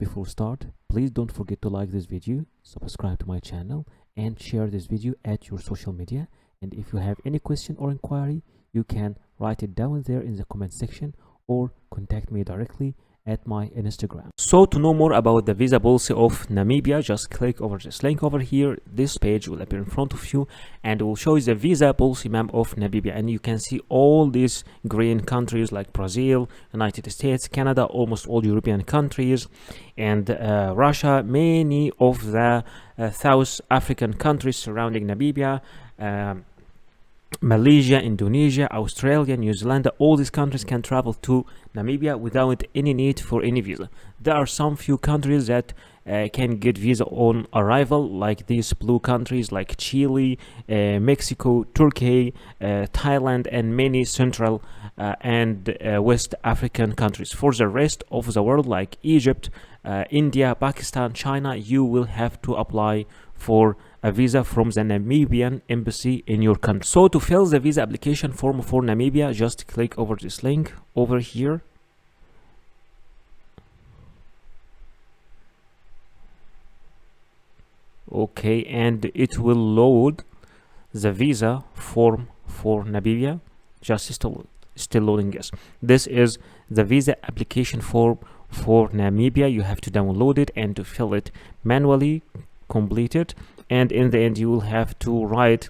Before start, please don't forget to like this video, subscribe to my channel, and share this video at your social media. And if you have any question or inquiry, you can write it down there in the comment section or contact me directly at my Instagram. So to know more about the visa policy of Namibia, just click over this link over here. This page will appear in front of you and it will show you the visa policy map of Namibia, and you can see all these green countries like Brazil, United States, Canada, almost all European countries, and Russia, many of the South African countries surrounding Namibia, Malaysia, Indonesia, Australia, New Zealand. All these countries can travel to Namibia without any need for any visa. There are some few countries that can get visa on arrival, like these blue countries like Chile, Mexico, Turkey, Thailand, and many Central and West African countries. For the rest of the world, like Egypt, India, Pakistan, China, you will have to apply for a visa from the Namibian embassy in your country. So to fill the visa application form for Namibia, just click over this link over here. Okay, and it will load the visa form for Namibia. Just still loading. Yes, this is the visa application form for Namibia. You have to download it and to fill it manually, complete it, and in the end you will have to write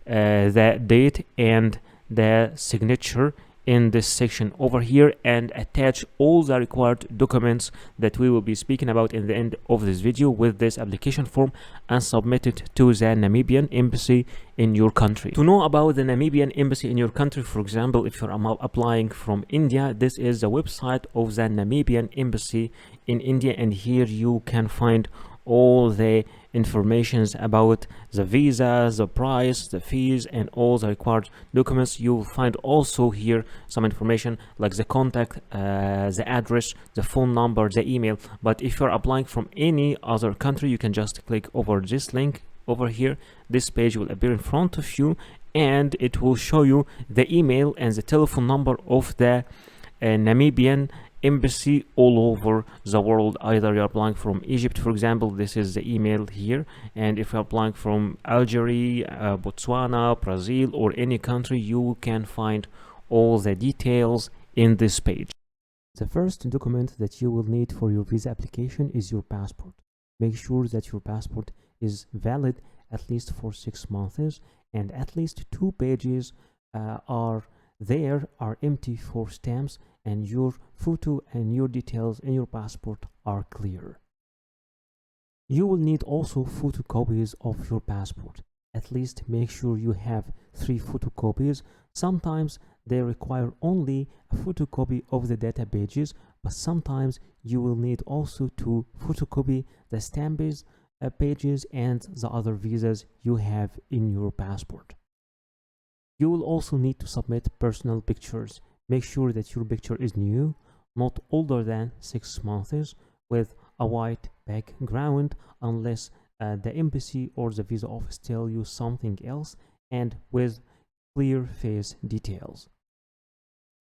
the date and the signature in this section over here and attach all the required documents that we will be speaking about in the end of this video with this application form and submit it to the Namibian embassy in your country. To know about the Namibian embassy in your country, for example, if you're applying from India, this is the website of the Namibian embassy in India, and here you can find all the informations about the visa, the price, the fees, and all the required documents. You will find also here some information like the contact, the address, the phone number, the email. But if you're applying from any other country, you can just click over this link over here. This page will appear in front of you and it will show you the email and the telephone number of the Namibian embassy all over the world. Either you're applying from Egypt, for example, this is the email here, and if you're applying from Algeria, Botswana, Brazil, or any country, you can find all the details in this page. The first document that you will need for your visa application is your passport. Make sure that your passport is valid at least for 6 months and at least 2 pages are empty for stamps, and your photo and your details in your passport are clear. You will need also photocopies of your passport. At least make sure you have 3 photocopies. Sometimes they require only a photocopy of the data pages, but sometimes you will need also to photocopy the stamps pages and the other visas you have in your passport. You will also need to submit personal pictures. Make sure that your picture is new, not older than 6 months, with a white background unless the embassy or the visa office tell you something else, and with clear face details.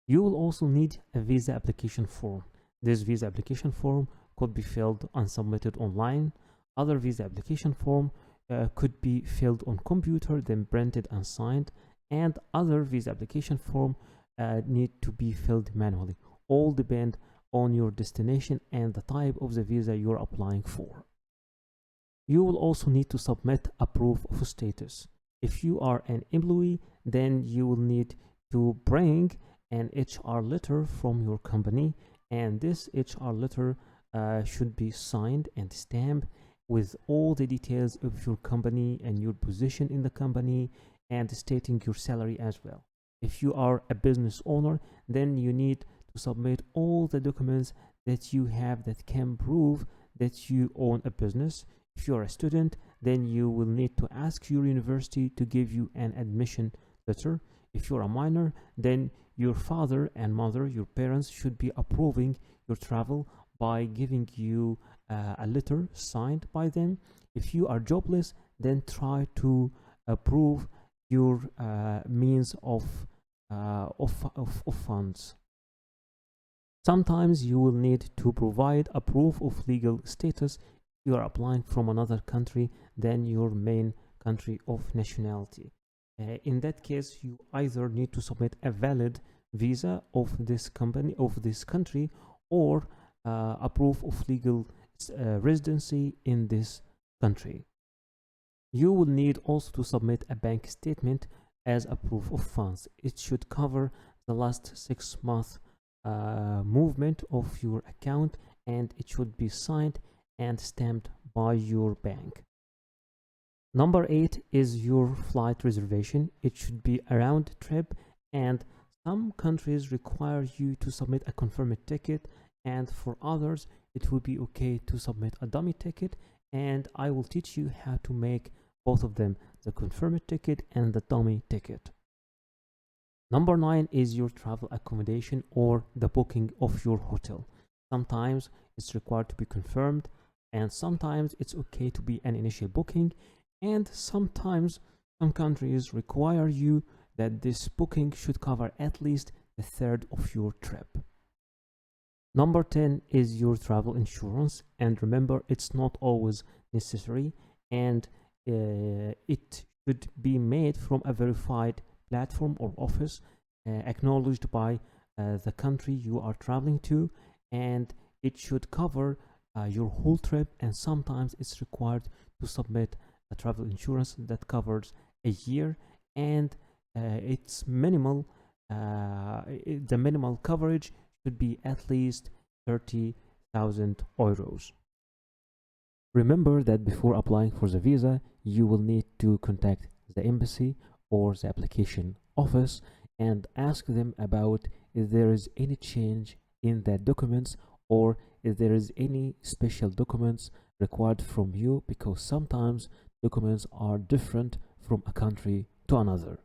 You will also need a visa application form. This visa application form could be filled and submitted online. Other visa application form could be filled on computer, then printed and signed, and other visa application form need to be filled manually. All depend on your destination and the type of the visa you're applying for. You will also need to submit a proof of status. If you are an employee, then you will need to bring an HR letter from your company, and this HR letter should be signed and stamped with all the details of your company and your position in the company, and stating your salary as well. If you are a business owner, then you need to submit all the documents that you have that can prove that you own a business. If you are a student, then you will need to ask your university to give you an admission letter. If you're a minor, then your father and mother, your parents, should be approving your travel by giving you a letter signed by them. If you are jobless, then try to approve your means of funds. Sometimes you will need to provide a proof of legal status if you are applying from another country than your main country of nationality. In that case, you either need to submit a valid visa of this company, of this country, or a proof of legal residency in this country. You will need also to submit a bank statement as a proof of funds. It should cover the last 6 months movement of your account, and it should be signed and stamped by your bank. Number 8 is your flight reservation. It should be a round trip, and some countries require you to submit a confirmed ticket, and for others it will be okay to submit a dummy ticket, and I will teach you how to make both of them, the confirmed ticket and the dummy ticket. Number 9 is your travel accommodation or the booking of your hotel. Sometimes it's required to be confirmed, and sometimes it's okay to be an initial booking, and sometimes some countries require you that this booking should cover at least a third of your trip. Number 10 is your travel insurance, and remember, it's not always necessary, and it should be made from a verified platform or office acknowledged by the country you are traveling to, and it should cover your whole trip, and sometimes it's required to submit a travel insurance that covers a year, and it's minimal. The minimal coverage should be at least 30,000 euros. Remember that before applying for the visa, you will need to contact the embassy or the application office and ask them about if there is any change in the documents or if there is any special documents required from you, because sometimes documents are different from a country to another.